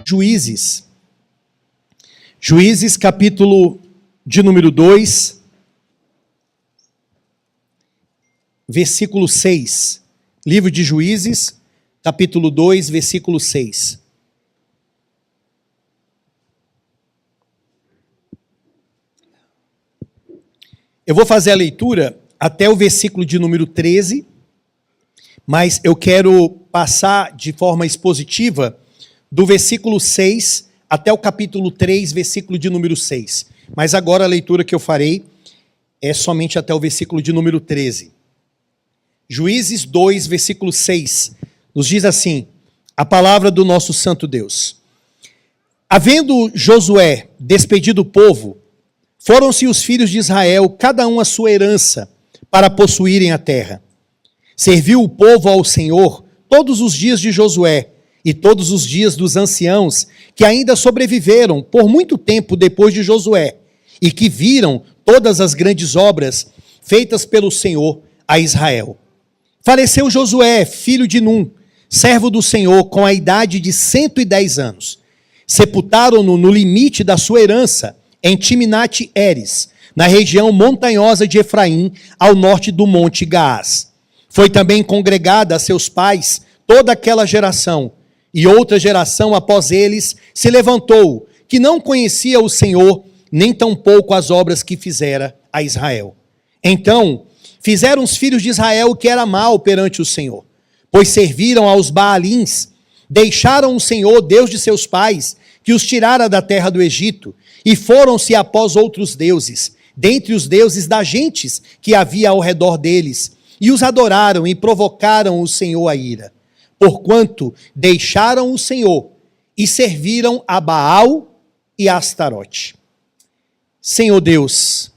Juízes. Juízes, capítulo de número 2, versículo 6. Livro de Juízes, capítulo 2, versículo 6. Eu vou fazer a leitura até o versículo de número 13, mas eu quero passar de forma expositiva do versículo 6 até o capítulo 3, versículo de número 6. Mas agora a leitura que eu farei é somente até o versículo de número 13. Juízes 2, versículo 6, nos diz assim, a palavra do nosso santo Deus. Havendo Josué despedido o povo, foram-se os filhos de Israel, cada um a sua herança, para possuírem a terra. Serviu o povo ao Senhor todos os dias de Josué e todos os dias dos anciãos que ainda sobreviveram por muito tempo depois de Josué e que viram todas as grandes obras feitas pelo Senhor a Israel. Faleceu Josué, filho de Num, servo do Senhor, com a idade de 110 anos. Sepultaram-no no limite da sua herança, em Timnat-Heres, na região montanhosa de Efraim, ao norte do monte Gaás. Foi também congregada a seus pais toda aquela geração, e outra geração após eles se levantou, que não conhecia o Senhor, nem tampouco as obras que fizera a Israel. Então, fizeram os filhos de Israel o que era mal perante o Senhor, pois serviram aos Baalins, deixaram o Senhor, Deus de seus pais, que os tirara da terra do Egito, e foram-se após outros deuses, dentre os deuses das gentes que havia ao redor deles, e os adoraram e provocaram o Senhor a ira, porquanto deixaram o Senhor e serviram a Baal e a Astarote. Senhor Deus,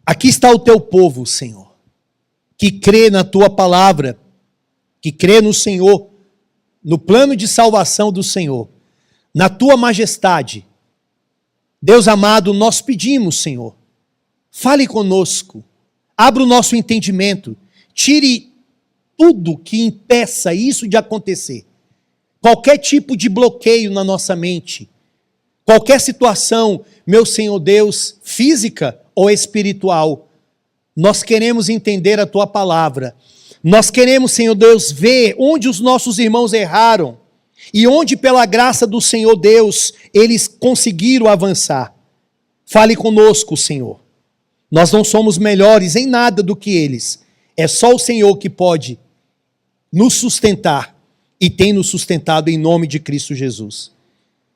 aqui está o teu povo, Senhor, que crê na tua palavra, que crê no Senhor, no plano de salvação do Senhor, na tua majestade. Deus amado, nós pedimos, Senhor, fale conosco, abra o nosso entendimento, tire tudo que impeça isso de acontecer. Qualquer tipo de bloqueio na nossa mente, qualquer situação, meu Senhor Deus, física ou espiritual, nós queremos entender a tua palavra. Nós queremos, Senhor Deus, ver onde os nossos irmãos erraram e onde, pela graça do Senhor Deus, eles conseguiram avançar. Fale conosco, Senhor. Nós não somos melhores em nada do que eles. É só o Senhor que pode nos sustentar e tem nos sustentado em nome de Cristo Jesus.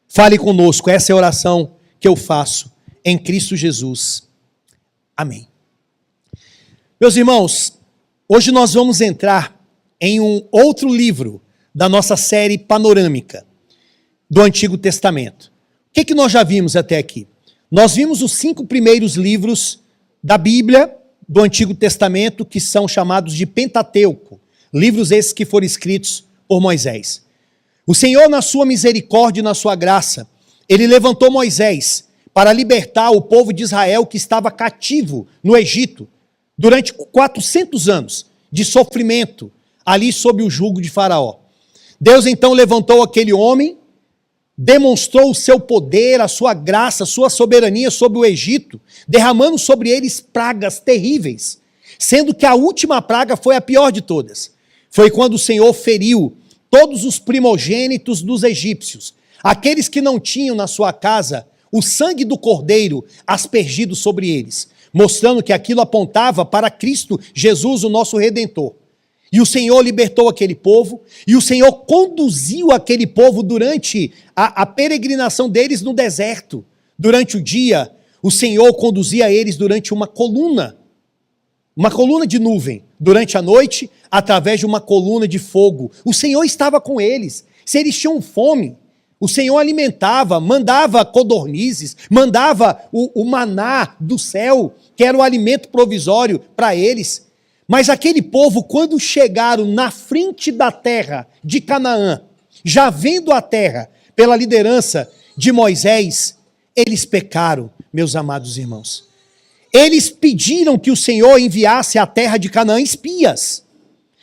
Fale conosco, essa é a oração que eu faço em Cristo Jesus. Amém. Meus irmãos, hoje nós vamos entrar em um outro livro da nossa série panorâmica do Antigo Testamento. O que nós já vimos até aqui? Nós vimos os 5 primeiros livros da Bíblia do Antigo Testamento, que são chamados de Pentateuco, livros esses que foram escritos por Moisés. O Senhor, na sua misericórdia e na sua graça, ele levantou Moisés para libertar o povo de Israel que estava cativo no Egito durante 400 anos de sofrimento ali sob o jugo de Faraó. Deus então levantou aquele homem, demonstrou o seu poder, a sua graça, a sua soberania sobre o Egito, derramando sobre eles pragas terríveis, sendo que a última praga foi a pior de todas. Foi quando o Senhor feriu todos os primogênitos dos egípcios, aqueles que não tinham na sua casa o sangue do cordeiro aspergido sobre eles, mostrando que aquilo apontava para Cristo Jesus, o nosso Redentor. E o Senhor libertou aquele povo, e o Senhor conduziu aquele povo durante a peregrinação deles no deserto. Durante o dia, o Senhor conduzia eles durante uma coluna de nuvem. Durante a noite, através de uma coluna de fogo. O Senhor estava com eles. Se eles tinham fome, o Senhor alimentava, mandava codornizes, mandava o maná do céu, que era o alimento provisório para eles. Mas aquele povo, quando chegaram na frente da terra de Canaã, já vendo a terra pela liderança de Moisés, eles pecaram, meus amados irmãos. Eles pediram que o Senhor enviasse à terra de Canaã espias.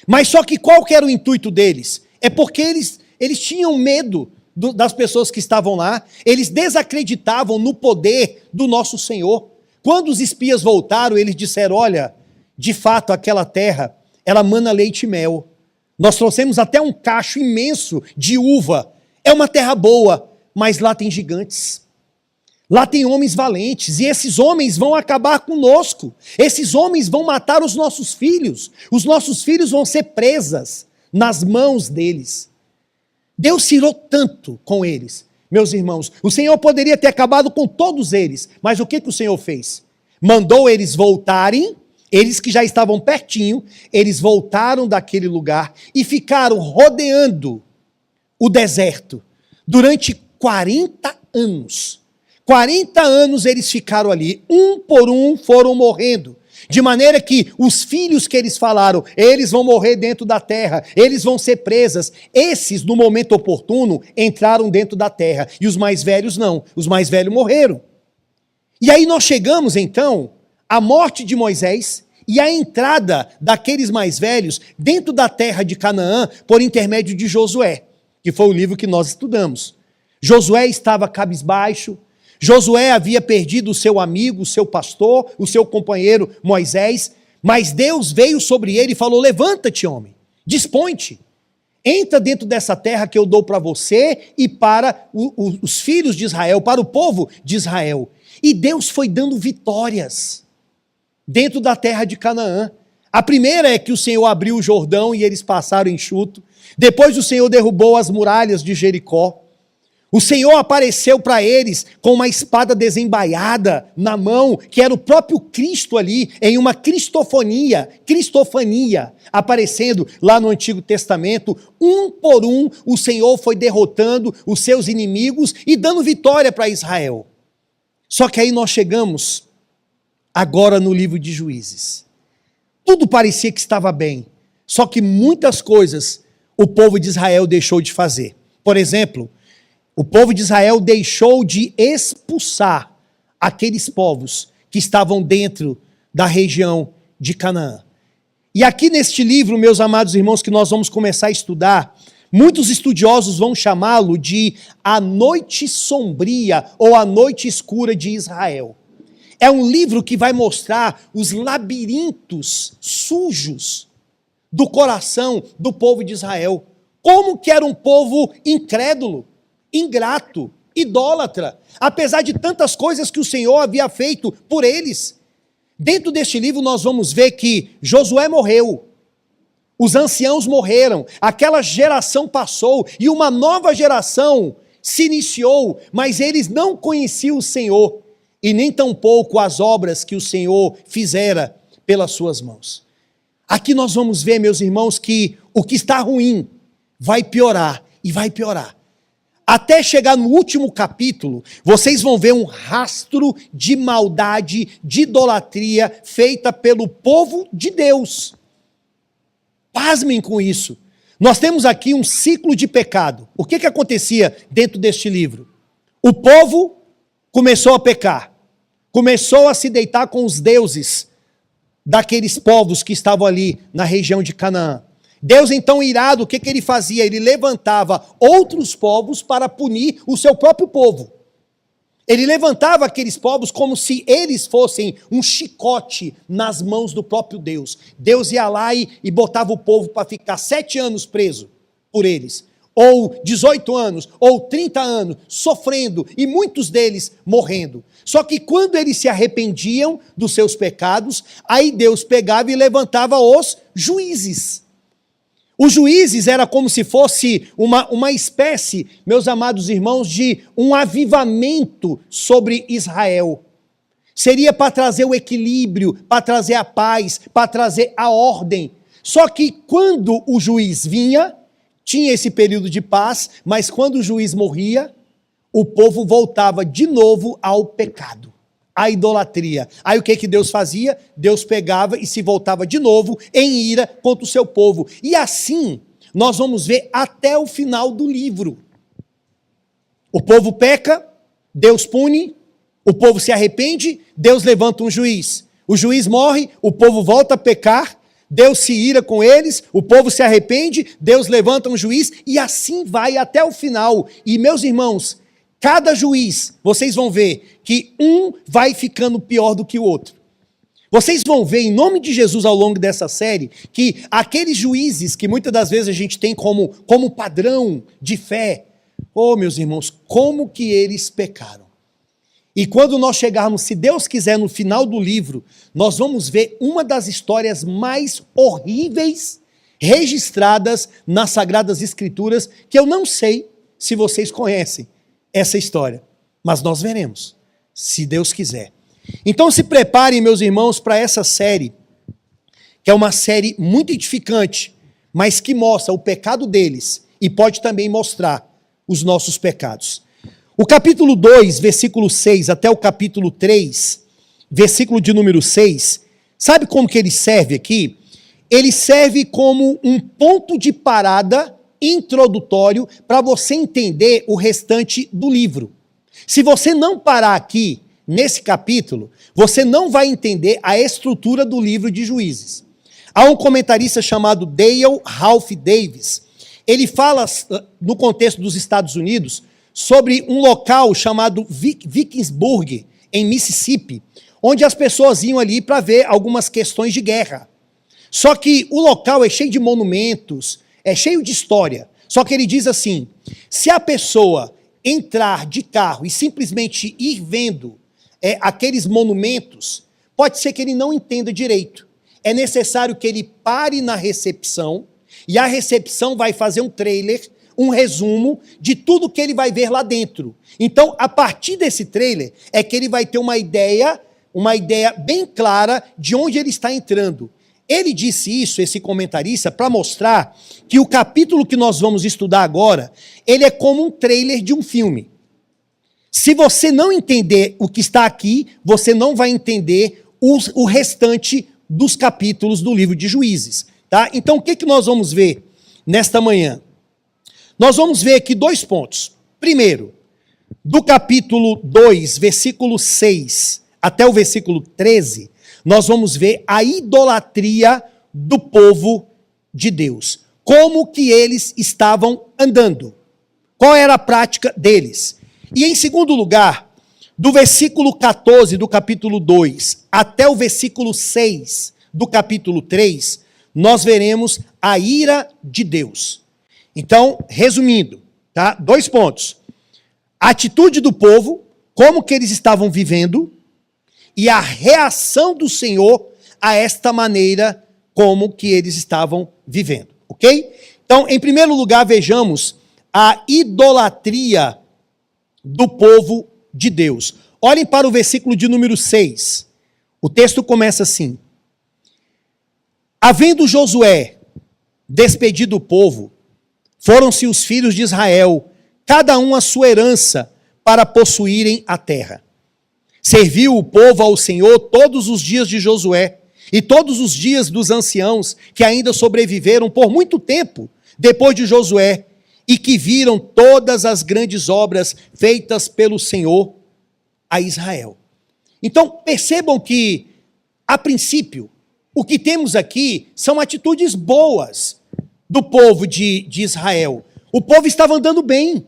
Mas só que qual que era o intuito deles? É porque eles Eles tinham medo das pessoas que estavam lá, eles desacreditavam no poder do nosso Senhor. Quando os espias voltaram, eles disseram: olha, de fato aquela terra, ela mana leite e mel. Nós trouxemos até um cacho imenso de uva. É uma terra boa, mas lá tem gigantes. Lá tem homens valentes, e esses homens vão acabar conosco. Esses homens vão matar os nossos filhos. Os nossos filhos vão ser presas nas mãos deles. Deus se irou tanto com eles. Meus irmãos, o Senhor poderia ter acabado com todos eles, mas o que o Senhor fez? Mandou eles voltarem, eles que já estavam pertinho, eles voltaram daquele lugar e ficaram rodeando o deserto durante 40 anos. 40 anos eles ficaram ali, um por um foram morrendo. De maneira que os filhos que eles falaram, eles vão morrer dentro da terra, eles vão ser presas. Esses, no momento oportuno, entraram dentro da terra. E os mais velhos não, os mais velhos morreram. E aí nós chegamos então à morte de Moisés e à entrada daqueles mais velhos dentro da terra de Canaã por intermédio de Josué, que foi o livro que nós estudamos. Josué estava cabisbaixo. Josué havia perdido o seu amigo, o seu pastor, o seu companheiro Moisés, mas Deus veio sobre ele e falou: levanta-te, homem, dispõe-te, entra dentro dessa terra que eu dou para você e para os filhos de Israel, para o povo de Israel. E Deus foi dando vitórias dentro da terra de Canaã. A primeira é que o Senhor abriu o Jordão e eles passaram enxuto. Depois o Senhor derrubou as muralhas de Jericó. O Senhor apareceu para eles com uma espada desembaiada na mão, que era o próprio Cristo ali, em uma cristofania, aparecendo lá no Antigo Testamento. Um por um, o Senhor foi derrotando os seus inimigos e dando vitória para Israel. Só que aí nós chegamos agora no livro de Juízes. Tudo parecia que estava bem, só que muitas coisas o povo de Israel deixou de fazer. Por exemplo, o povo de Israel deixou de expulsar aqueles povos que estavam dentro da região de Canaã. E aqui neste livro, meus amados irmãos, que nós vamos começar a estudar, muitos estudiosos vão chamá-lo de A Noite Sombria ou A Noite Escura de Israel. É um livro que vai mostrar os labirintos sujos do coração do povo de Israel. Como que era um povo incrédulo, ingrato, idólatra, apesar de tantas coisas que o Senhor havia feito por eles. Dentro deste livro nós vamos ver que Josué morreu, os anciãos morreram, aquela geração passou e uma nova geração se iniciou, mas eles não conheciam o Senhor e nem tampouco as obras que o Senhor fizera pelas suas mãos. Aqui nós vamos ver, meus irmãos, que o que está ruim vai piorar e vai piorar. Até chegar no último capítulo, vocês vão ver um rastro de maldade, de idolatria feita pelo povo de Deus. Pasmem com isso. Nós temos aqui um ciclo de pecado. O que acontecia dentro deste livro? O povo começou a pecar, começou a se deitar com os deuses daqueles povos que estavam ali na região de Canaã. Deus então irado, o que ele fazia? Ele levantava outros povos para punir o seu próprio povo. Ele levantava aqueles povos como se eles fossem um chicote nas mãos do próprio Deus. Deus ia lá e botava o povo para ficar 7 anos preso por eles, ou 18 anos, ou 30 anos, sofrendo, e muitos deles morrendo. Só que quando eles se arrependiam dos seus pecados, aí Deus pegava e levantava os juízes. Os juízes era como se fosse uma espécie, meus amados irmãos, de um avivamento sobre Israel. Seria para trazer o equilíbrio, para trazer a paz, para trazer a ordem. Só que quando o juiz vinha, tinha esse período de paz, mas quando o juiz morria, o povo voltava de novo ao pecado, à idolatria. Aí o que Deus fazia? Deus pegava e se voltava de novo em ira contra o seu povo. E assim, nós vamos ver até o final do livro. O povo peca, Deus pune, o povo se arrepende, Deus levanta um juiz. O juiz morre, o povo volta a pecar, Deus se ira com eles, o povo se arrepende, Deus levanta um juiz e assim vai até o final. E meus irmãos, cada juiz, vocês vão ver que um vai ficando pior do que o outro. Vocês vão ver, em nome de Jesus, ao longo dessa série, que aqueles juízes que muitas das vezes a gente tem como padrão de fé, meus irmãos, como que eles pecaram. E quando nós chegarmos, se Deus quiser, no final do livro, nós vamos ver uma das histórias mais horríveis registradas nas Sagradas Escrituras, que eu não sei se vocês conhecem essa história, mas nós veremos, se Deus quiser. Então se preparem, meus irmãos, para essa série, que é uma série muito edificante, mas que mostra o pecado deles e pode também mostrar os nossos pecados. O capítulo 2, versículo 6, até o capítulo 3, versículo de número 6, sabe como que ele serve aqui? Ele serve como um ponto de parada introdutório para você entender o restante do livro. Se você não parar aqui, nesse capítulo, você não vai entender a estrutura do livro de Juízes. Há um comentarista chamado Dale Ralph Davis. Ele fala, no contexto dos Estados Unidos, sobre um local chamado Vicksburg, em Mississippi, onde as pessoas iam ali para ver algumas questões de guerra. Só que o local é cheio de monumentos, é cheio de história. Só que ele diz assim, se a pessoa entrar de carro e simplesmente ir vendo aqueles monumentos, pode ser que ele não entenda direito. É necessário que ele pare na recepção, e a recepção vai fazer um trailer, um resumo de tudo que ele vai ver lá dentro. Então, a partir desse trailer, é que ele vai ter uma ideia bem clara de onde ele está entrando. Ele disse isso, esse comentarista, para mostrar que o capítulo que nós vamos estudar agora, ele é como um trailer de um filme. Se você não entender o que está aqui, você não vai entender o restante dos capítulos do livro de Juízes. Tá? Então, o que nós vamos ver nesta manhã? Nós vamos ver aqui 2 pontos. Primeiro, do capítulo 2, versículo 6 até o versículo 13, nós vamos ver a idolatria do povo de Deus. Como que eles estavam andando. Qual era a prática deles. E em segundo lugar, do versículo 14 do capítulo 2 até o versículo 6 do capítulo 3, nós veremos a ira de Deus. Então, resumindo, tá? 2 pontos. A atitude do povo, como que eles estavam vivendo, e a reação do Senhor a esta maneira como que eles estavam vivendo, ok? Então, em primeiro lugar, vejamos a idolatria do povo de Deus. Olhem para o versículo de número 6. O texto começa assim. Havendo Josué despedido o povo, foram-se os filhos de Israel, cada um a sua herança, para possuírem a terra. Serviu o povo ao Senhor todos os dias de Josué, e todos os dias dos anciãos, que ainda sobreviveram por muito tempo, depois de Josué, e que viram todas as grandes obras feitas pelo Senhor a Israel. Então, percebam que, a princípio, o que temos aqui são atitudes boas do povo de Israel. O povo estava andando bem.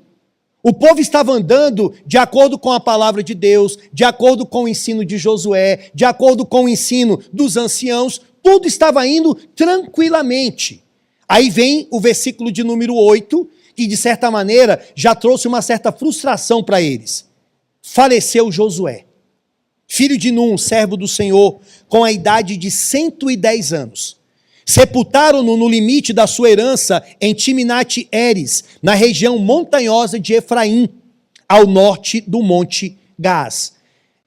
O povo estava andando de acordo com a palavra de Deus, de acordo com o ensino de Josué, de acordo com o ensino dos anciãos, tudo estava indo tranquilamente. Aí vem o versículo de número 8, que de certa maneira já trouxe uma certa frustração para eles. Faleceu Josué, filho de Num, servo do Senhor, com a idade de 110 anos. Sepultaram-no no limite da sua herança em Timnat-Heres, na região montanhosa de Efraim, ao norte do Monte Gaás.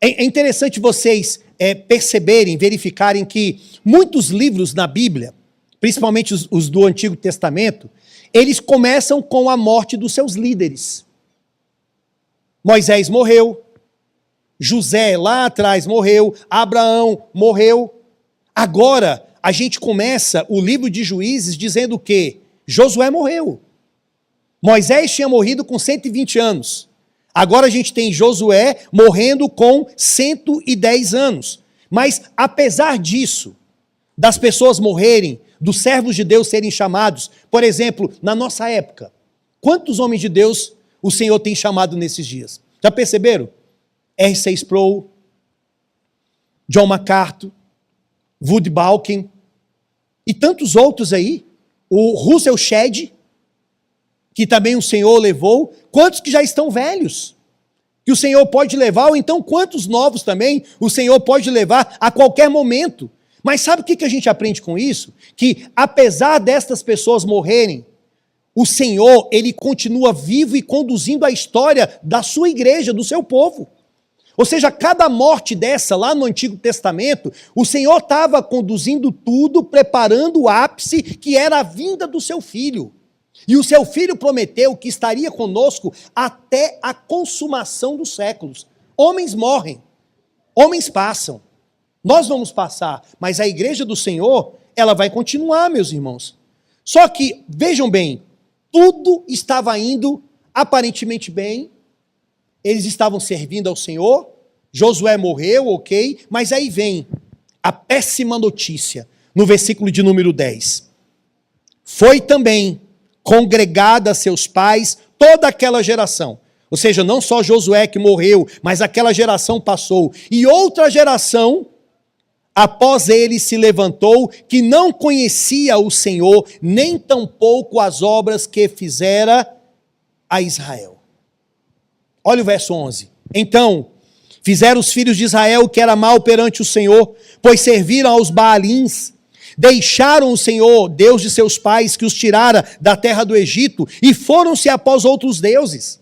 É interessante vocês perceberem, verificarem que muitos livros na Bíblia, principalmente os do Antigo Testamento, eles começam com a morte dos seus líderes. Moisés morreu, José lá atrás morreu, Abraão morreu. Agora, a gente começa o livro de Juízes dizendo que Josué morreu. Moisés tinha morrido com 120 anos. Agora a gente tem Josué morrendo com 110 anos. Mas, apesar disso, das pessoas morrerem, dos servos de Deus serem chamados. Por exemplo, na nossa época, quantos homens de Deus o Senhor tem chamado nesses dias? Já perceberam? R.C. Sproul, John MacArthur, Woody Balkin e tantos outros aí. O Russell Shedd, que também o Senhor levou. Quantos que já estão velhos? Que o Senhor pode levar, ou então quantos novos também o Senhor pode levar a qualquer momento. Mas sabe o que a gente aprende com isso? Que apesar destas pessoas morrerem, o Senhor, Ele continua vivo e conduzindo a história da sua igreja, do seu povo. Ou seja, cada morte dessa, lá no Antigo Testamento, o Senhor estava conduzindo tudo, preparando o ápice, que era a vinda do seu Filho. E o seu Filho prometeu que estaria conosco até a consumação dos séculos. Homens morrem, homens passam, nós vamos passar, mas a igreja do Senhor, ela vai continuar, meus irmãos. Só que, vejam bem, tudo estava indo aparentemente bem, eles estavam servindo ao Senhor, Josué morreu, ok, mas aí vem a péssima notícia, no versículo de número 10. Foi também congregada a seus pais toda aquela geração. Ou seja, não só Josué que morreu, mas aquela geração passou. E outra geração, após ele, se levantou, que não conhecia o Senhor, nem tampouco as obras que fizera a Israel. Olha o verso 11. Então, fizeram os filhos de Israel o que era mal perante o Senhor, pois serviram aos Baalins, deixaram o Senhor, Deus de seus pais, que os tirara da terra do Egito, e foram-se após outros deuses,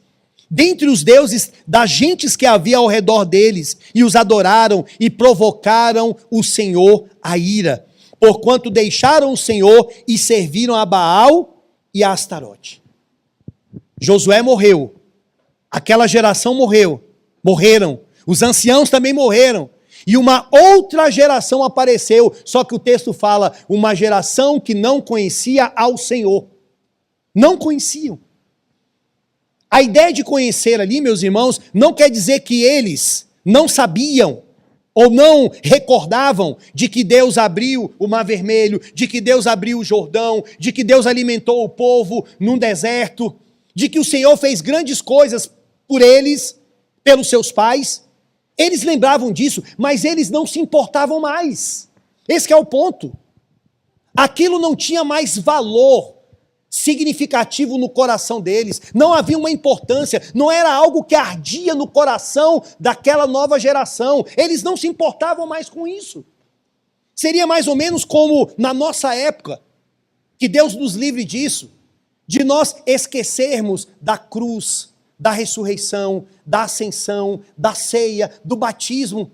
dentre os deuses das gentes que havia ao redor deles, e os adoraram e provocaram o Senhor a ira, porquanto deixaram o Senhor e serviram a Baal e a Astarote. Josué morreu, aquela geração morreram, os anciãos também morreram, e uma outra geração apareceu, só que o texto fala, uma geração que não conhecia ao Senhor. Não conheciam. A ideia de conhecer ali, meus irmãos, não quer dizer que eles não sabiam ou não recordavam de que Deus abriu o Mar Vermelho, de que Deus abriu o Jordão, de que Deus alimentou o povo num deserto, de que o Senhor fez grandes coisas por eles, pelos seus pais. Eles lembravam disso, mas eles não se importavam mais. Esse é o ponto. Aquilo não tinha mais valor significativo no coração deles. Não havia uma importância, não era algo que ardia no coração daquela nova geração. Eles não se importavam mais com isso. Seria mais ou menos como na nossa época, que Deus nos livre disso, de nós esquecermos da cruz, da ressurreição, da ascensão, da ceia, do batismo,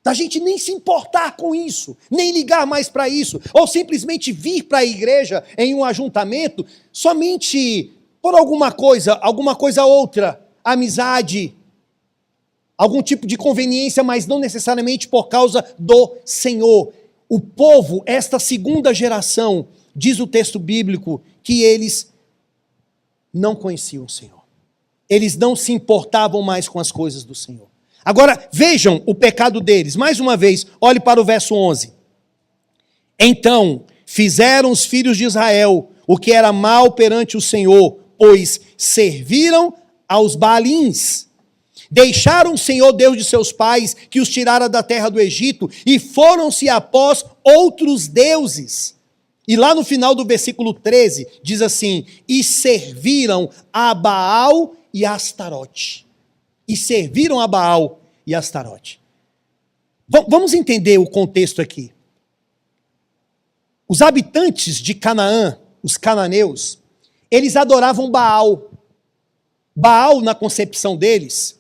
da gente nem se importar com isso, nem ligar mais para isso, ou simplesmente vir para a igreja em um ajuntamento, somente por alguma coisa outra, amizade, algum tipo de conveniência, mas não necessariamente por causa do Senhor. O povo, esta segunda geração, diz o texto bíblico, que eles não conheciam o Senhor. Eles não se importavam mais com as coisas do Senhor. Agora, vejam o pecado deles. Mais uma vez, olhe para o verso 11. Então, fizeram os filhos de Israel o que era mal perante o Senhor, pois serviram aos Baalins. Deixaram o Senhor, Deus de seus pais, que os tirara da terra do Egito, e foram-se após outros deuses. E lá no final do versículo 13, diz assim, e serviram a Baal e a Astarote. E serviram a Baal e a Astarote. Vamos entender o contexto aqui. Os habitantes de Canaã, os cananeus, eles adoravam Baal. Baal, na concepção deles,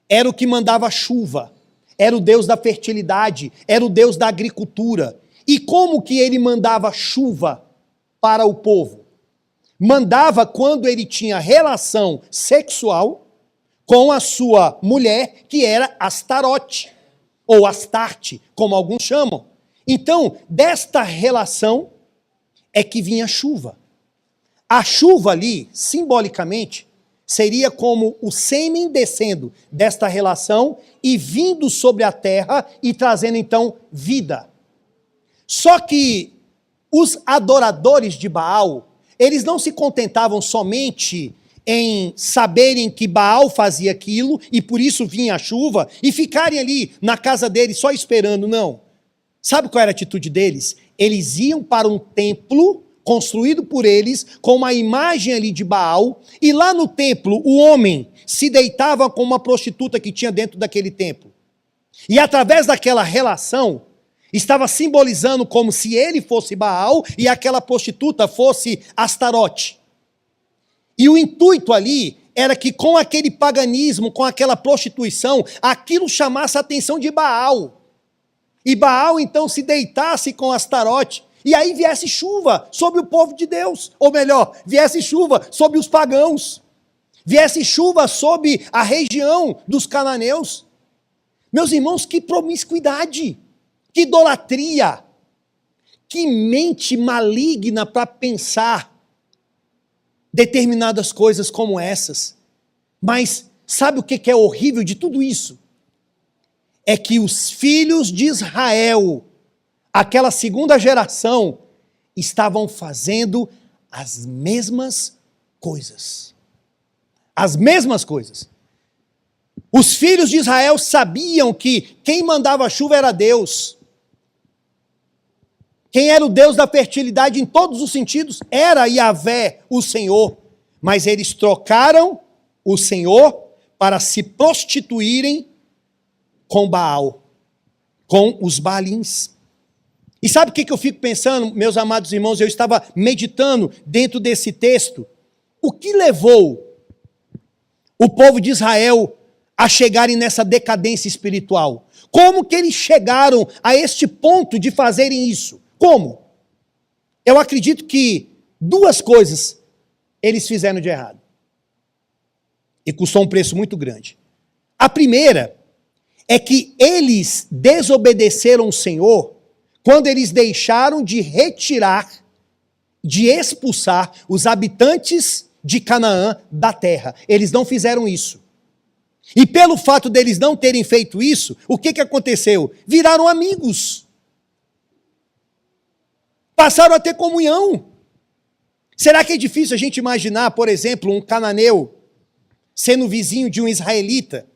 era o que mandava chuva, era o Deus da fertilidade, era o Deus da agricultura. E como que ele mandava chuva para o povo? Mandava quando ele tinha relação sexual com a sua mulher, que era Astarote, ou Astarte, como alguns chamam. Então, desta relação é que vinha a chuva. A chuva ali, simbolicamente, seria como o sêmen descendo desta relação e vindo sobre a terra e trazendo então vida. Só que os adoradores de Baal, eles não se contentavam somente em saberem que Baal fazia aquilo e por isso vinha a chuva e ficarem ali na casa deles só esperando, não. Sabe qual era a atitude deles? Eles iam para um templo construído por eles com uma imagem ali de Baal e lá no templo o homem se deitava com uma prostituta que tinha dentro daquele templo. E através daquela relação estava simbolizando como se ele fosse Baal e aquela prostituta fosse Astarote. E o intuito ali era que com aquele paganismo, com aquela prostituição, aquilo chamasse a atenção de Baal. E Baal então se deitasse com Astarote, e aí viesse chuva sobre o povo de Deus. Ou melhor, viesse chuva sobre os pagãos. Viesse chuva sobre a região dos cananeus. Meus irmãos, que promiscuidade, que idolatria, que mente maligna para pensar determinadas coisas como essas. Mas sabe o que é horrível de tudo isso? É que os filhos de Israel, aquela segunda geração, estavam fazendo as mesmas coisas. As mesmas coisas. Os filhos de Israel sabiam que quem mandava a chuva era Deus. Quem era o Deus da fertilidade em todos os sentidos era Yahvé, o Senhor. Mas eles trocaram o Senhor para se prostituírem com Baal, com os Baalins. E sabe o que eu fico pensando, meus amados irmãos? Eu estava meditando dentro desse texto. O que levou o povo de Israel a chegarem nessa decadência espiritual? Como que eles chegaram a este ponto de fazerem isso? Como? Eu acredito que duas coisas eles fizeram de errado. E custou um preço muito grande. A primeira é que eles desobedeceram o Senhor quando eles deixaram de retirar, de expulsar os habitantes de Canaã da terra. Eles não fizeram isso. E pelo fato deles não terem feito isso, o que aconteceu? Viraram amigos. Passaram a ter comunhão. Será que é difícil a gente imaginar, por exemplo, um cananeu sendo vizinho de um israelita?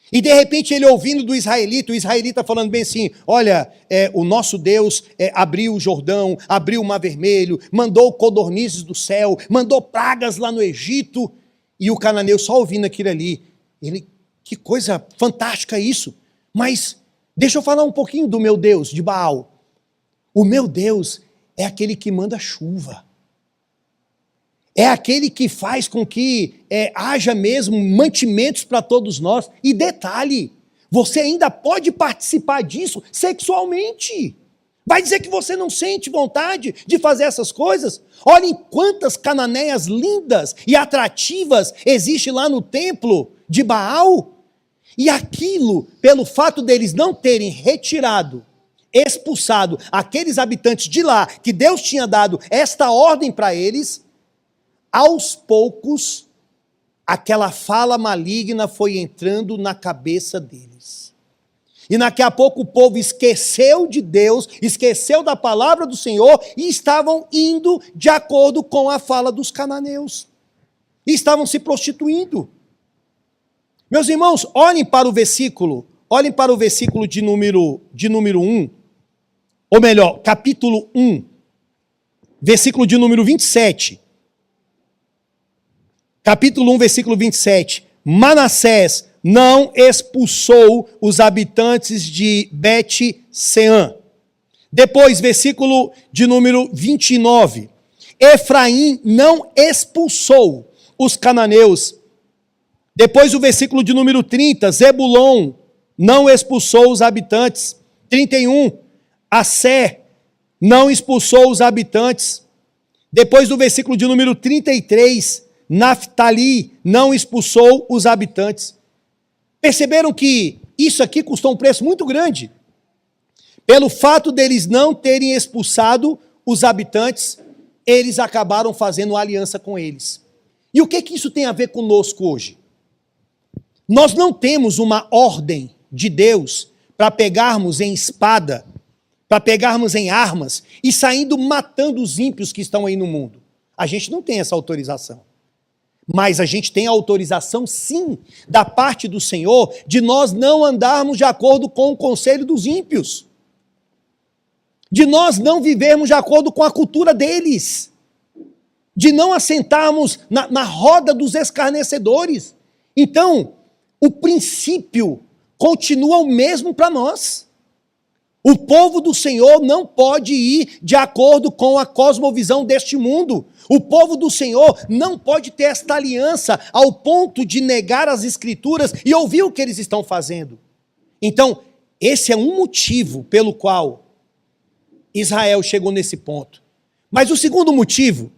E de repente ele ouvindo do israelita, o israelita falando bem assim, olha, o nosso Deus abriu o Jordão, abriu o Mar Vermelho, mandou codornizes do céu, mandou pragas lá no Egito, e o cananeu só ouvindo aquilo ali. Ele, que coisa fantástica isso, mas deixa eu falar um pouquinho do meu Deus, de Baal. O meu Deus é aquele que manda chuva. É aquele que faz com que haja mesmo mantimentos para todos nós. E detalhe, você ainda pode participar disso sexualmente. Vai dizer que você não sente vontade de fazer essas coisas? Olhem quantas cananeias lindas e atrativas existem lá no templo de Baal. E aquilo, pelo fato deles não terem retirado, expulsado aqueles habitantes de lá, que Deus tinha dado esta ordem para eles, aos poucos, aquela fala maligna foi entrando na cabeça deles. E daqui a pouco o povo esqueceu de Deus, esqueceu da palavra do Senhor e estavam indo de acordo com a fala dos cananeus. E estavam se prostituindo. Meus irmãos, olhem para o versículo de número 1, ou melhor, capítulo 1, versículo de número 27. Capítulo 1, versículo 27. Manassés não expulsou os habitantes de Bet-Seã. Depois, versículo de número 29. Efraim não expulsou os cananeus. Depois, o versículo de número 30. Zebulon não expulsou os habitantes. 31. Assé não expulsou os habitantes. Depois do versículo de número 33. Naftali não expulsou os habitantes. Perceberam que isso aqui custou um preço muito grande? Pelo fato deles não terem expulsado os habitantes, eles acabaram fazendo aliança com eles. E o que isso tem a ver conosco hoje? Nós não temos uma ordem de Deus para pegarmos em espada, para pegarmos em armas e saindo matando os ímpios que estão aí no mundo. A gente não tem essa autorização. Mas a gente tem a autorização, sim, da parte do Senhor, de nós não andarmos de acordo com o conselho dos ímpios. De nós não vivermos de acordo com a cultura deles. De não assentarmos na roda dos escarnecedores. Então, o princípio continua o mesmo para nós. O povo do Senhor não pode ir de acordo com a cosmovisão deste mundo. O povo do Senhor não pode ter esta aliança ao ponto de negar as Escrituras e ouvir o que eles estão fazendo. Então, esse é um motivo pelo qual Israel chegou nesse ponto. Mas o segundo motivo,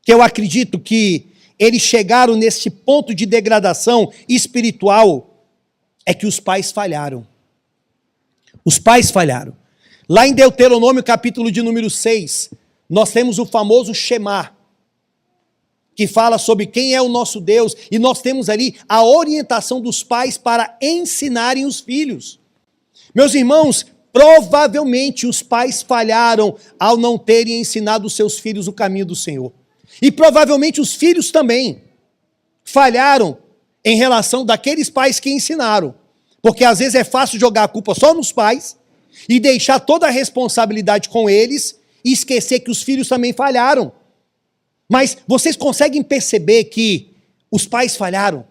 que eu acredito que eles chegaram nesse ponto de degradação espiritual, é que os pais falharam. Os pais falharam. Lá em Deuteronômio, capítulo de número 6, nós temos o famoso Shema, que fala sobre quem é o nosso Deus, e nós temos ali a orientação dos pais para ensinarem os filhos. Meus irmãos, provavelmente os pais falharam ao não terem ensinado os seus filhos o caminho do Senhor. E provavelmente os filhos também falharam em relação daqueles pais que ensinaram. Porque às vezes é fácil jogar a culpa só nos pais e deixar toda a responsabilidade com eles e esquecer que os filhos também falharam. Mas vocês conseguem perceber que os pais falharam?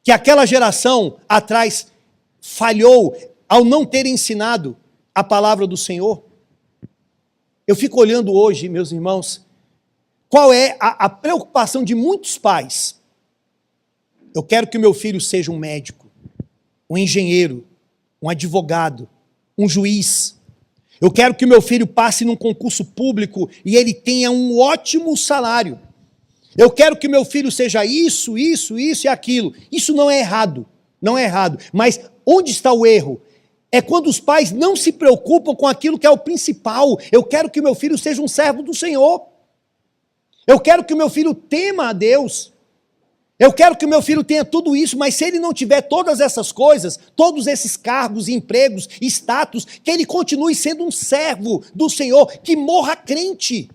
Que aquela geração atrás falhou ao não ter ensinado a palavra do Senhor? Eu fico olhando hoje, meus irmãos, qual é a preocupação de muitos pais. Eu quero que o meu filho seja um médico, um engenheiro, um advogado, um juiz. Eu quero que o meu filho passe num concurso público e ele tenha um ótimo salário. Eu quero que o meu filho seja isso, isso, isso e aquilo. Isso não é errado, não é errado. Mas onde está o erro? É quando os pais não se preocupam com aquilo que é o principal. Eu quero que o meu filho seja um servo do Senhor. Eu quero que o meu filho tema a Deus. Eu quero que o meu filho tenha tudo isso, mas se ele não tiver todas essas coisas, todos esses cargos, empregos, status, que ele continue sendo um servo do Senhor, que morra crente.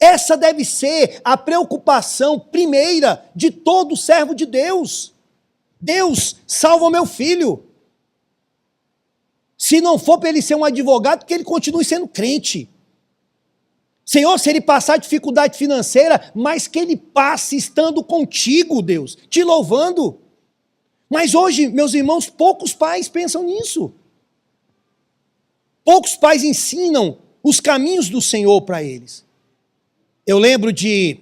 Essa deve ser a preocupação primeira de todo servo de Deus. Deus, salva o meu filho. Se não for para ele ser um advogado, que ele continue sendo crente. Senhor, se ele passar dificuldade financeira, mas que ele passe estando contigo, Deus, te louvando. Mas hoje, meus irmãos, poucos pais pensam nisso. Poucos pais ensinam os caminhos do Senhor para eles. Eu lembro de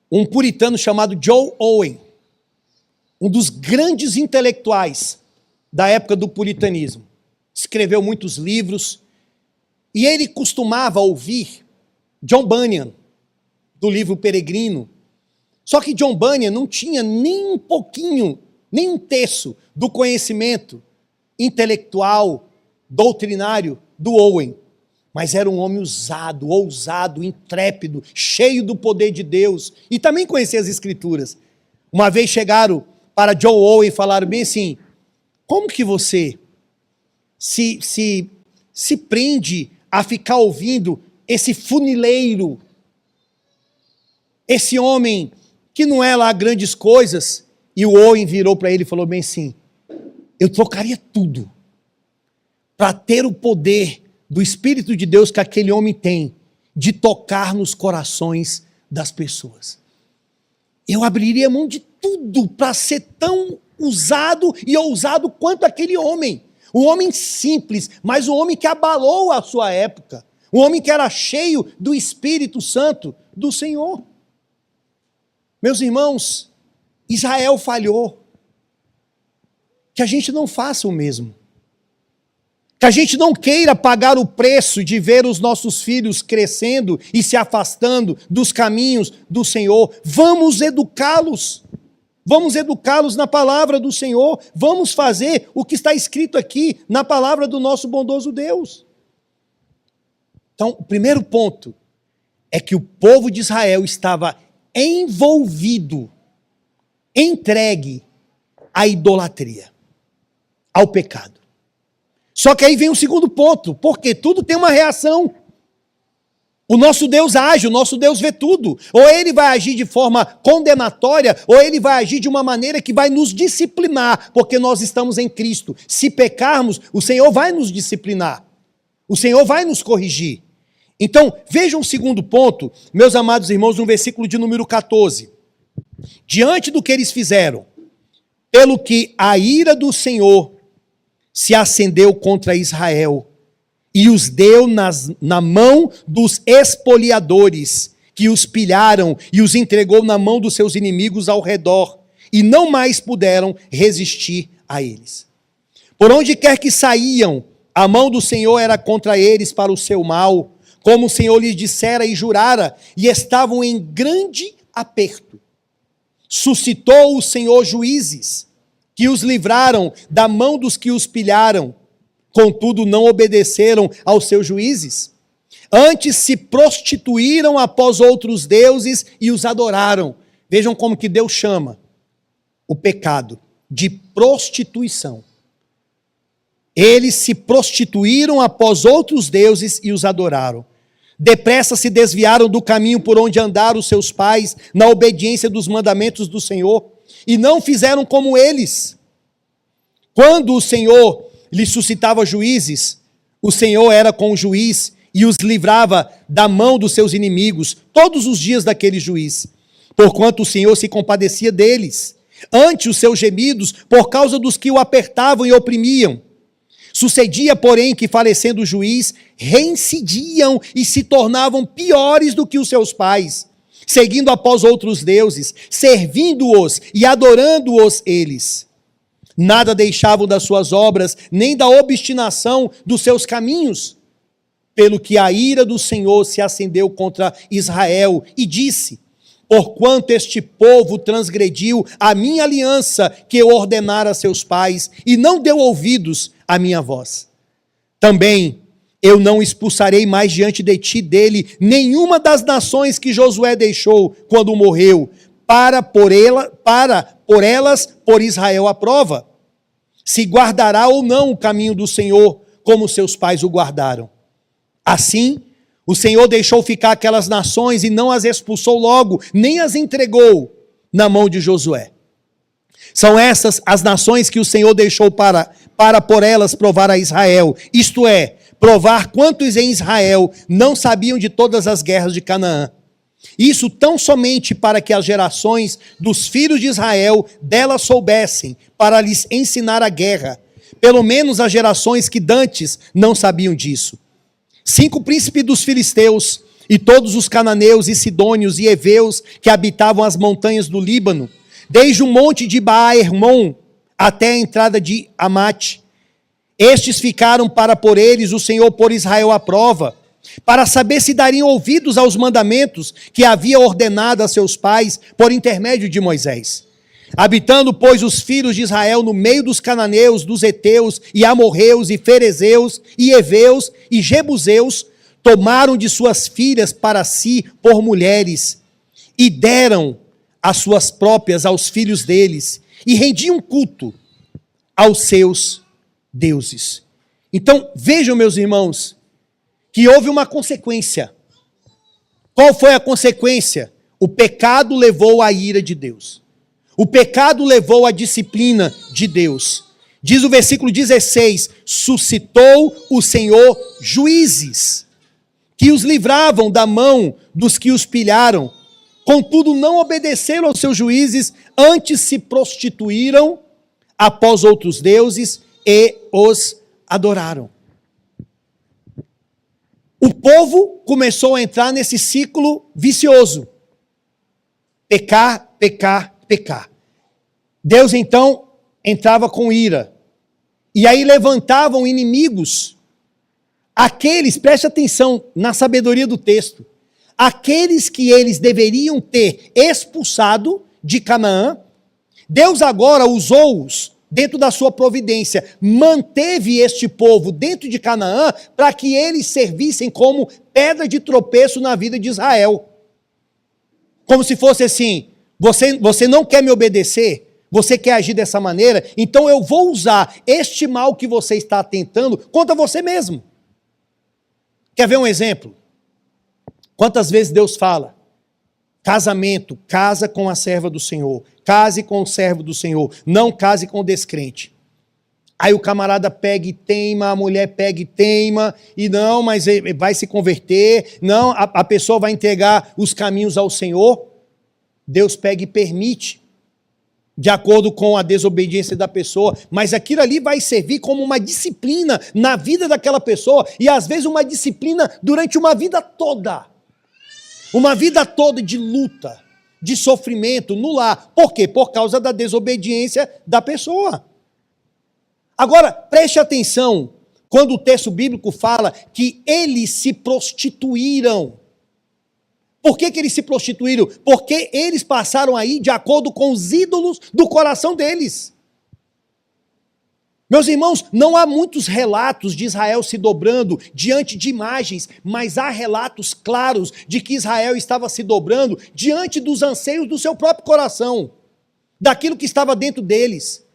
um puritano chamado John Owen, um dos grandes intelectuais da época do puritanismo. Escreveu muitos livros. E ele costumava ouvir John Bunyan, do livro Peregrino. Só que John Bunyan não tinha nem um pouquinho, nem um terço do conhecimento intelectual, doutrinário do Owen. Mas era um homem ousado, intrépido, cheio do poder de Deus. E também conhecia as Escrituras. Uma vez chegaram para John Owen e falaram bem assim: como que você se prende a ficar ouvindo esse funileiro, esse homem que não é lá grandes coisas? E o Owen virou para ele e falou bem assim: eu trocaria tudo para ter o poder do Espírito de Deus que aquele homem tem, de tocar nos corações das pessoas. Eu abriria mão de tudo para ser tão usado e ousado quanto aquele homem. Um homem simples, mas um homem que abalou a sua época. Um homem que era cheio do Espírito Santo do Senhor. Meus irmãos, Israel falhou. Que a gente não faça o mesmo. Que a gente não queira pagar o preço de ver os nossos filhos crescendo e se afastando dos caminhos do Senhor. Vamos educá-los. Vamos educá-los na palavra do Senhor. Vamos fazer o que está escrito aqui na palavra do nosso bondoso Deus. Então, o primeiro ponto é que o povo de Israel estava envolvido, entregue à idolatria, ao pecado. Só que aí vem o segundo ponto, porque tudo tem uma reação. O nosso Deus age, o nosso Deus vê tudo. Ou ele vai agir de forma condenatória, ou ele vai agir de uma maneira que vai nos disciplinar, porque nós estamos em Cristo. Se pecarmos, o Senhor vai nos disciplinar. O Senhor vai nos corrigir. Então, vejam o segundo ponto, meus amados irmãos, no versículo de número 14. Diante do que eles fizeram, pelo que a ira do Senhor se acendeu contra Israel, e os deu na mão dos espoliadores, que os pilharam e os entregou na mão dos seus inimigos ao redor, e não mais puderam resistir a eles. Por onde quer que saíam, a mão do Senhor era contra eles para o seu mal, como o Senhor lhes dissera e jurara, e estavam em grande aperto. Suscitou o Senhor juízes, que os livraram da mão dos que os pilharam, contudo não obedeceram aos seus juízes. Antes se prostituíram após outros deuses e os adoraram. Vejam como que Deus chama o pecado de prostituição. Eles se prostituíram após outros deuses e os adoraram. Depressa se desviaram do caminho por onde andaram os seus pais, na obediência dos mandamentos do Senhor, e não fizeram como eles. Quando o Senhor lhes suscitava juízes, o Senhor era com o juiz e os livrava da mão dos seus inimigos todos os dias daquele juiz, porquanto o Senhor se compadecia deles, ante os seus gemidos, por causa dos que o apertavam e oprimiam. Sucedia, porém, que falecendo o juiz, reincidiam e se tornavam piores do que os seus pais, seguindo após outros deuses, servindo-os e adorando-os eles. Nada deixavam das suas obras, nem da obstinação dos seus caminhos, pelo que a ira do Senhor se acendeu contra Israel e disse: porquanto este povo transgrediu a minha aliança que eu ordenara a seus pais, e não deu ouvidos à minha voz. Também eu não expulsarei mais diante de ti dele nenhuma das nações que Josué deixou quando morreu, para por elas por Israel a prova, se guardará ou não o caminho do Senhor, como seus pais o guardaram. Assim, o Senhor deixou ficar aquelas nações e não as expulsou logo, nem as entregou na mão de Josué. São essas as nações que o Senhor deixou para por elas provar a Israel, isto é, provar quantos em Israel não sabiam de todas as guerras de Canaã. Isso tão somente para que as gerações dos filhos de Israel delas soubessem, para lhes ensinar a guerra, pelo menos as gerações que dantes não sabiam disso. 5 príncipes dos filisteus, e todos os cananeus e sidônios e heveus que habitavam as montanhas do Líbano, desde o monte de Baal-Hermon até a entrada de Amate. Estes ficaram para por eles o Senhor por Israel à prova, para saber se dariam ouvidos aos mandamentos que havia ordenado a seus pais por intermédio de Moisés. Habitando, pois, os filhos de Israel no meio dos cananeus, dos heteus, e amorreus, e ferezeus, e heveus, e jebuseus, tomaram de suas filhas para si por mulheres, e deram as suas próprias aos filhos deles, e rendiam culto aos seus deuses. Então, vejam, meus irmãos, que houve uma consequência. Qual foi a consequência? O pecado levou à ira de Deus. O pecado levou à disciplina de Deus. Diz o versículo 16, suscitou o Senhor juízes, que os livravam da mão dos que os pilharam, contudo não obedeceram aos seus juízes, antes se prostituíram após outros deuses e os adoraram. O povo começou a entrar nesse ciclo vicioso. Pecar, pecar, pecar. Deus então entrava com ira. E aí levantavam inimigos. Aqueles, preste atenção na sabedoria do texto, aqueles que eles deveriam ter expulsado de Canaã, Deus agora usou-os dentro da sua providência, manteve este povo dentro de Canaã para que eles servissem como pedra de tropeço na vida de Israel. Como se fosse assim, você não quer me obedecer? você quer agir dessa maneira, então eu vou usar este mal que você está tentando contra você mesmo. Quer ver um exemplo? Quantas vezes Deus fala, casamento, casa com a serva do Senhor, case com o servo do Senhor, não case com o descrente. Aí o camarada pega e teima, a mulher pega e teima, e não, mas vai se converter, não, a pessoa vai entregar os caminhos ao Senhor. Deus pega e permite, de acordo com a desobediência da pessoa, mas aquilo ali vai servir como uma disciplina na vida daquela pessoa, e às vezes uma disciplina durante uma vida toda. Uma vida toda de luta, de sofrimento no lar. Por quê? Por causa da desobediência da pessoa. Agora, preste atenção, quando o texto bíblico fala que eles se prostituíram. Por que eles se prostituíram? Porque eles passaram aí de acordo com os ídolos do coração deles. Meus irmãos, não há muitos relatos de Israel se dobrando diante de imagens, mas há relatos claros de que Israel estava se dobrando diante dos anseios do seu próprio coração, daquilo que estava dentro deles.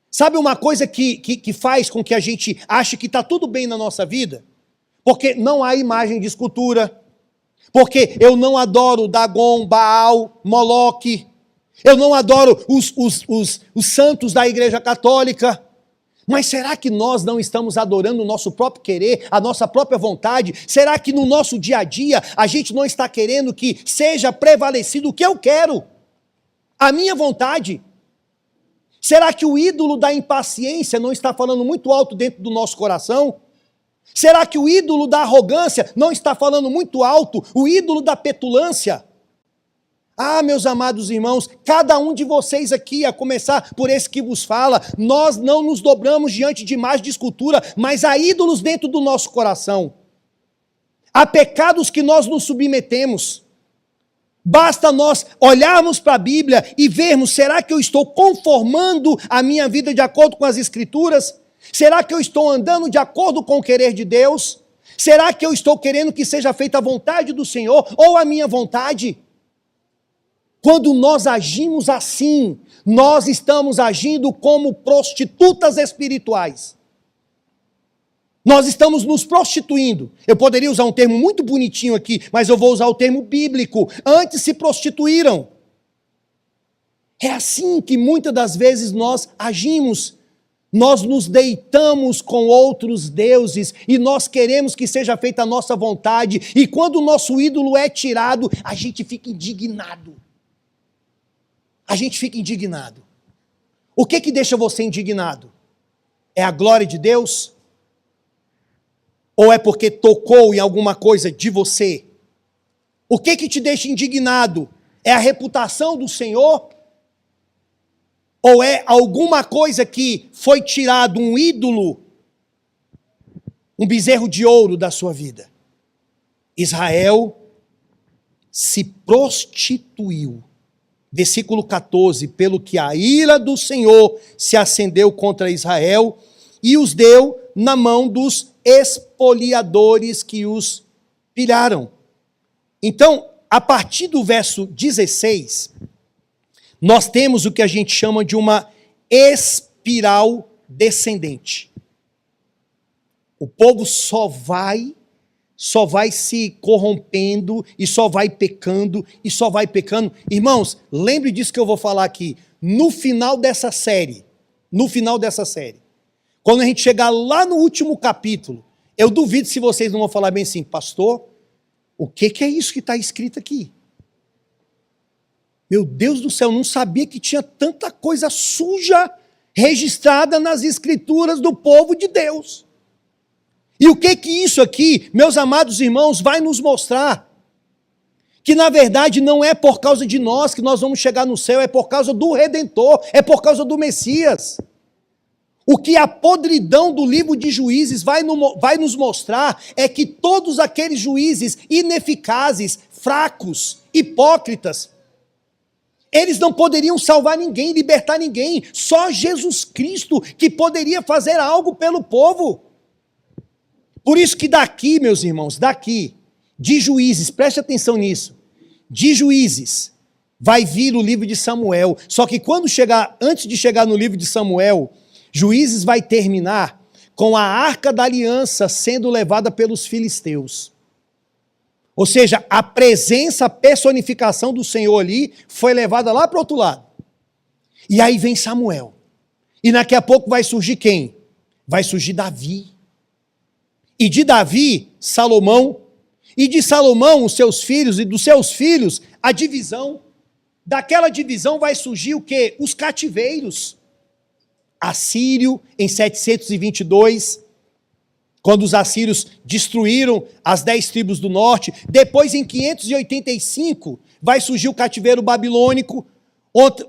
Sabe uma coisa que faz com que a gente ache que está tudo bem na nossa vida? Porque não há imagem de escultura, porque eu não adoro Dagon, Baal, Moloque, eu não adoro os santos da Igreja Católica. Mas será que nós não estamos adorando o nosso próprio querer, a nossa própria vontade? Será que no nosso dia a dia a gente não está querendo que seja prevalecido o que eu quero? A minha vontade? Será que o ídolo da impaciência não está falando muito alto dentro do nosso coração? Será que o ídolo da arrogância não está falando muito alto? O ídolo da petulância? Ah, meus amados irmãos, cada um de vocês aqui, a começar por esse que vos fala, nós não nos dobramos diante de imagens de escultura, mas há ídolos dentro do nosso coração. Há pecados que nós nos submetemos. Basta nós olharmos para a Bíblia e vermos, será que eu estou conformando a minha vida de acordo com as Escrituras? Será que eu estou andando de acordo com o querer de Deus? Será que eu estou querendo que seja feita a vontade do Senhor ou a minha vontade? Quando nós agimos assim, nós estamos agindo como prostitutas espirituais. Nós estamos nos prostituindo. Eu poderia usar um termo muito bonitinho aqui, mas eu vou usar o termo bíblico. Antes se prostituíram. É assim que muitas das vezes nós agimos. Nós nos deitamos com outros deuses e nós queremos que seja feita a nossa vontade. E quando o nosso ídolo é tirado, a gente fica indignado. A gente fica indignado. O que deixa você indignado? É a glória de Deus? Ou é porque tocou em alguma coisa de você? O que te deixa indignado? É a reputação do Senhor? Ou é alguma coisa que foi tirado, um ídolo, um bezerro de ouro da sua vida? Israel se prostituiu. Versículo 14, pelo que a ira do Senhor se acendeu contra Israel e os deu na mão dos espoliadores que os pilharam. Então, a partir do verso 16, nós temos o que a gente chama de uma espiral descendente. O povo só vai se corrompendo e só vai pecando e só vai pecando. Irmãos, lembre disso que eu vou falar aqui. No final dessa série, quando a gente chegar lá no último capítulo, eu duvido se vocês não vão falar bem assim, pastor, o que é isso que está escrito aqui? Meu Deus do céu, não sabia que tinha tanta coisa suja registrada nas escrituras do povo de Deus. E o que isso aqui, meus amados irmãos, vai nos mostrar? Que na verdade não é por causa de nós que nós vamos chegar no céu, é por causa do Redentor, é por causa do Messias. O que a podridão do livro de Juízes vai nos mostrar é que todos aqueles juízes ineficazes, fracos, hipócritas, eles não poderiam salvar ninguém, libertar ninguém, só Jesus Cristo que poderia fazer algo pelo povo. Por isso que daqui, meus irmãos, de Juízes, preste atenção nisso, de Juízes, vai vir o livro de Samuel. Só que antes de chegar no livro de Samuel, Juízes vai terminar com a Arca da Aliança sendo levada pelos filisteus. Ou seja, a presença, a personificação do Senhor ali foi levada lá para o outro lado. E aí vem Samuel. E daqui a pouco vai surgir quem? Vai surgir Davi. E de Davi, Salomão. E de Salomão, os seus filhos. E dos seus filhos, a divisão. Daquela divisão vai surgir o quê? Os cativeiros. Assírio, em 722, quando os assírios destruíram as 10 tribos do norte. Depois, em 585, vai surgir o cativeiro babilônico,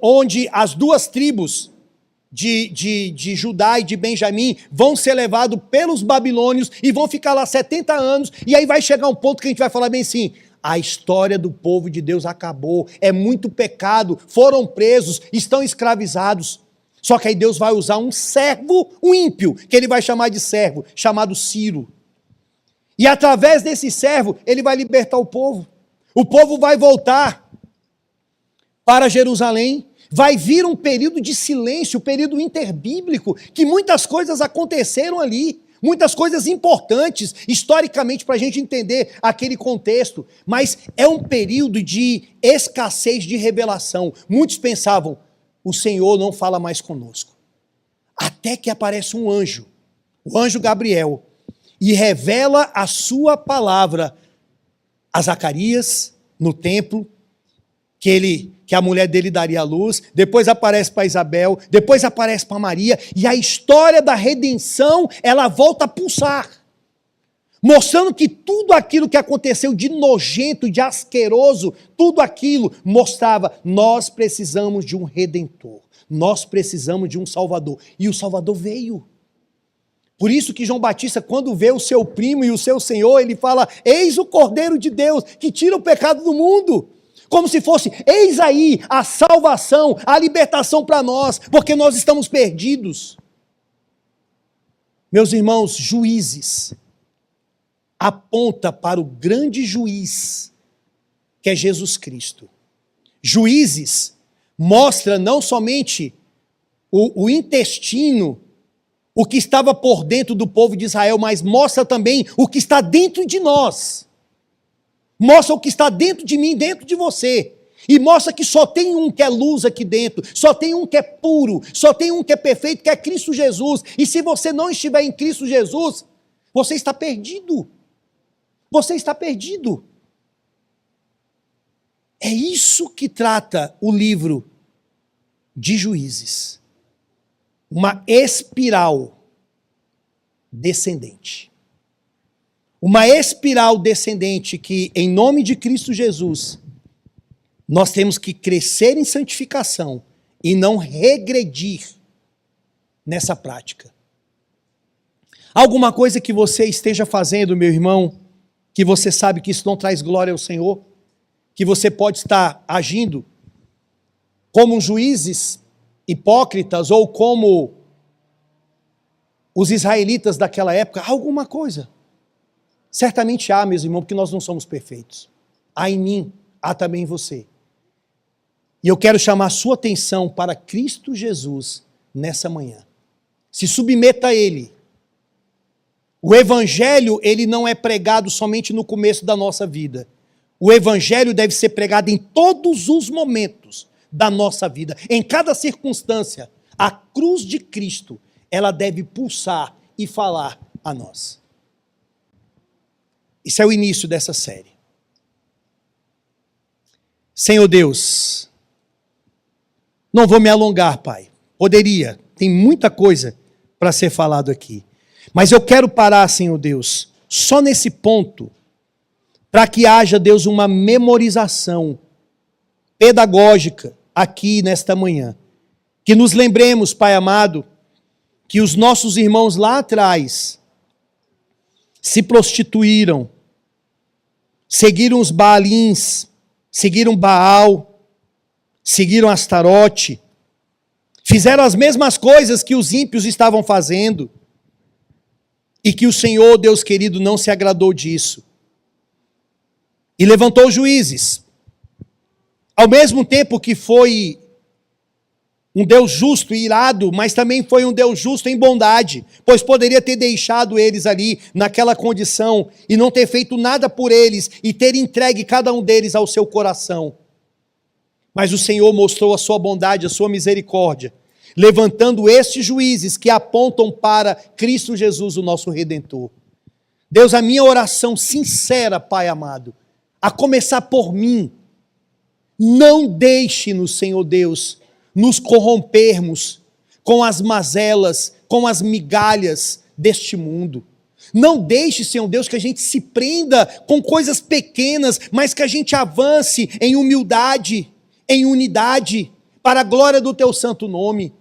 onde as 2 tribos de Judá e de Benjamim vão ser levados pelos babilônios e vão ficar lá 70 anos. E aí vai chegar um ponto que a gente vai falar bem assim: a história do povo de Deus acabou, é muito pecado, foram presos, estão escravizados. Só que aí Deus vai usar um servo, um ímpio, que ele vai chamar de servo, chamado Ciro. E através desse servo, ele vai libertar o povo. O povo vai voltar para Jerusalém. Vai vir um período de silêncio, um período interbíblico, que muitas coisas aconteceram ali. Muitas coisas importantes, historicamente, para a gente entender aquele contexto. Mas é um período de escassez de revelação. Muitos pensavam: o Senhor não fala mais conosco. Até que aparece um anjo, o anjo Gabriel, e revela a sua palavra a Zacarias no templo, que a mulher dele daria à luz. Depois aparece para Isabel, depois aparece para Maria, e a história da redenção, ela volta a pulsar, mostrando que tudo aquilo que aconteceu de nojento, de asqueroso, tudo aquilo mostrava: nós precisamos de um Redentor, nós precisamos de um Salvador. E o Salvador veio. Por isso que João Batista, quando vê o seu primo e o seu Senhor, ele fala: eis o Cordeiro de Deus, que tira o pecado do mundo. Como se fosse: eis aí a salvação, a libertação para nós, porque nós estamos perdidos. Meus irmãos, Juízes aponta para o grande juiz, que é Jesus Cristo. Juízes mostra não somente o intestino, o que estava por dentro do povo de Israel, mas mostra também o que está dentro de nós. Mostra o que está dentro de mim, dentro de você. E mostra que só tem um que é luz aqui dentro, só tem um que é puro, só tem um que é perfeito, que é Cristo Jesus. E se você não estiver em Cristo Jesus, você está perdido. Você está perdido. É isso que trata o livro de Juízes. Uma espiral descendente. Uma espiral descendente que, em nome de Cristo Jesus, nós temos que crescer em santificação e não regredir nessa prática. Alguma coisa que você esteja fazendo, meu irmão, que você sabe que isso não traz glória ao Senhor, que você pode estar agindo como juízes hipócritas ou como os israelitas daquela época? Alguma coisa. Certamente há, meus irmãos, porque nós não somos perfeitos. Há em mim, há também em você. E eu quero chamar a sua atenção para Cristo Jesus nessa manhã. Se submeta a Ele. O Evangelho, ele não é pregado somente no começo da nossa vida. O Evangelho deve ser pregado em todos os momentos da nossa vida. Em cada circunstância, a cruz de Cristo, ela deve pulsar e falar a nós. Isso é o início dessa série. Senhor Deus, não vou me alongar, Pai. Poderia, tem muita coisa para ser falado aqui. Mas eu quero parar, Senhor Deus, só nesse ponto, para que haja, Deus, uma memorização pedagógica aqui nesta manhã. Que nos lembremos, Pai amado, que os nossos irmãos lá atrás se prostituíram, seguiram os Baalins, seguiram Baal, seguiram Astarote, fizeram as mesmas coisas que os ímpios estavam fazendo, e que o Senhor, Deus querido, não se agradou disso. E levantou juízes. Ao mesmo tempo que foi um Deus justo e irado, mas também foi um Deus justo em bondade, pois poderia ter deixado eles ali naquela condição e não ter feito nada por eles e ter entregue cada um deles ao seu coração. Mas o Senhor mostrou a sua bondade, a sua misericórdia, levantando estes juízes que apontam para Cristo Jesus, o nosso Redentor. Deus, a minha oração sincera, Pai amado, a começar por mim, não deixe-nos, Senhor Deus, nos corrompermos com as mazelas, com as migalhas deste mundo. Não deixe, Senhor Deus, que a gente se prenda com coisas pequenas, mas que a gente avance em humildade, em unidade, para a glória do Teu santo nome.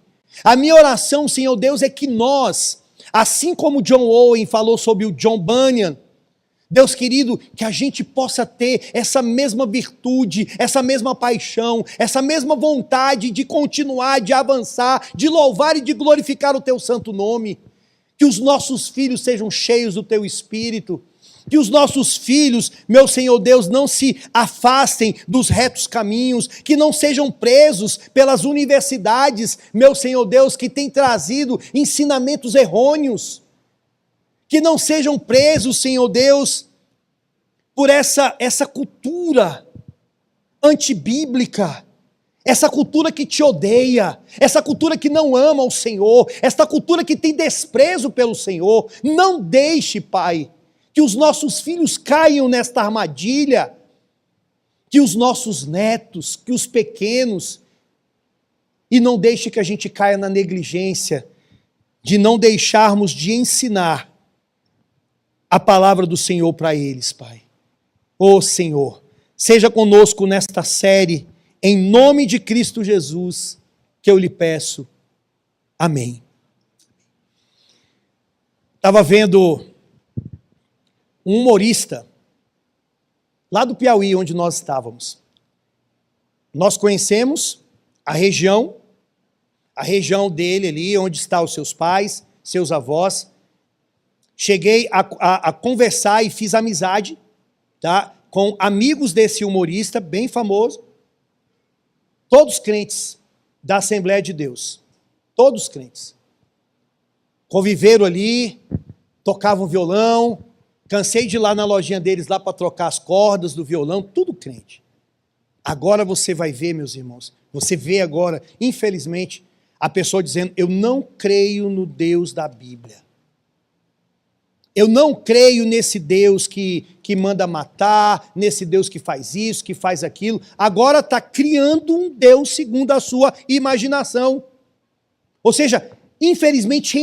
A minha oração, Senhor Deus, é que nós, assim como John Owen falou sobre o John Bunyan, Deus querido, que a gente possa ter essa mesma virtude, essa mesma paixão, essa mesma vontade de continuar, de avançar, de louvar e de glorificar o Teu santo nome. Que os nossos filhos sejam cheios do Teu Espírito. Que os nossos filhos, meu Senhor Deus, não se afastem dos retos caminhos, que não sejam presos pelas universidades, meu Senhor Deus, que têm trazido ensinamentos errôneos. Que não sejam presos, Senhor Deus, por essa cultura antibíblica, essa cultura que te odeia, essa cultura que não ama o Senhor, essa cultura que tem desprezo pelo Senhor. Não deixe, Pai, que os nossos filhos caiam nesta armadilha, que os nossos netos, que os pequenos, e não deixe que a gente caia na negligência de não deixarmos de ensinar a palavra do Senhor para eles, Pai. Ó Senhor, seja conosco nesta série, em nome de Cristo Jesus, que eu lhe peço. Amém. Estava vendo um humorista, lá do Piauí, onde nós estávamos. Nós conhecemos a região dele ali, onde estão os seus pais, seus avós. Cheguei a conversar e fiz amizade, tá, com amigos desse humorista, bem famoso, todos crentes da Assembleia de Deus, todos crentes. Conviveram ali, tocavam violão, cansei de ir lá na lojinha deles, lá para trocar as cordas do violão, tudo crente. Agora você vai ver, meus irmãos, você vê agora, infelizmente, a pessoa dizendo, eu não creio no Deus da Bíblia. Eu não creio nesse Deus que manda matar, nesse Deus que faz isso, que faz aquilo. Agora está criando um Deus segundo a sua imaginação. Ou seja, infelizmente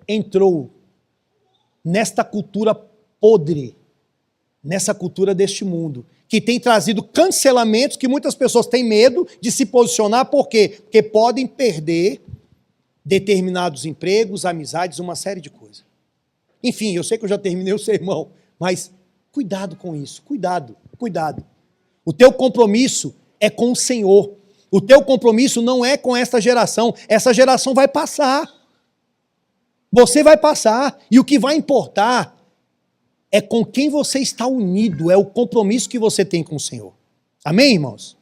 entrou nesta cultura podre, nessa cultura deste mundo, que tem trazido cancelamentos que muitas pessoas têm medo de se posicionar. Por quê? Porque podem perder determinados empregos, amizades, uma série de coisas. Enfim, eu sei que eu já terminei o sermão, mas cuidado com isso, cuidado. O teu compromisso é com o Senhor. O teu compromisso não é com esta geração vai passar. Você vai passar, e o que vai importar é com quem você está unido, é o compromisso que você tem com o Senhor. Amém, irmãos?